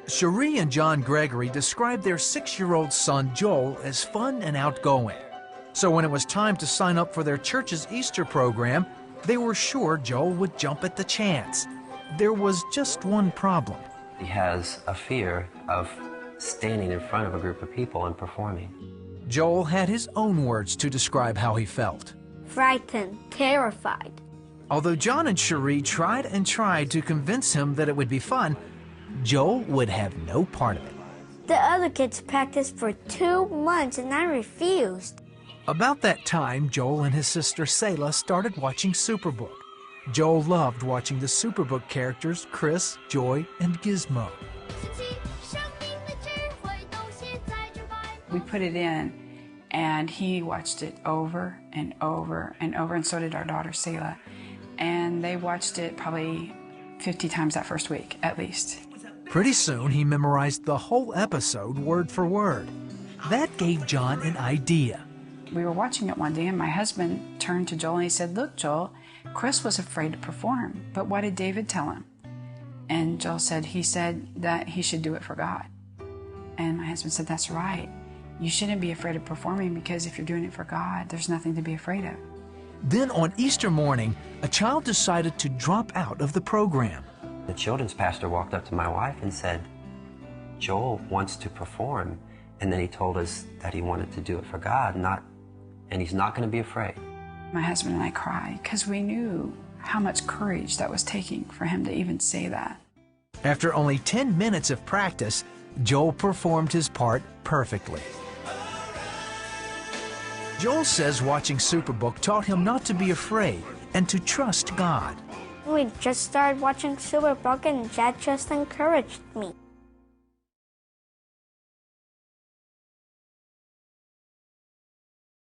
Cherie and John Gregory described their 6-year-old son Joel as fun and outgoing. So when it was time to sign up for their church's Easter program, they were sure Joel would jump at the chance. There was just one problem. He has a fear of standing in front of a group of people and performing. Joel had his own words to describe how he felt. Frightened, terrified. Although John and Cherie tried and tried to convince him that it would be fun, Joel would have no part of it. The other kids practiced for 2 months and I refused. About that time, Joel and his sister Selah started watching Superbook. Joel loved watching the Superbook characters Chris, Joy, and Gizmo. We put it in, and he watched it over and over and over, and so did our daughter Selah. And they watched it probably 50 times that first week, at least. Pretty soon, he memorized the whole episode word for word. That gave John an idea. We were watching it one day, and my husband turned to Joel and he said, "Look, Joel, Chris was afraid to perform, but what did David tell him?" And Joel said, he said that he should do it for God. And my husband said, "That's right. You shouldn't be afraid of performing, because if you're doing it for God, there's nothing to be afraid of." Then on Easter morning, a child decided to drop out of the program. The children's pastor walked up to my wife and said, "Joel wants to perform." And then he told us that he wanted to do it for God, and he's not going to be afraid. My husband and I cried because we knew how much courage that was taking for him to even say that. After only 10 minutes of practice, Joel performed his part perfectly. Joel says watching Superbook taught him not to be afraid and to trust God. We just started watching Superbook and that just encouraged me.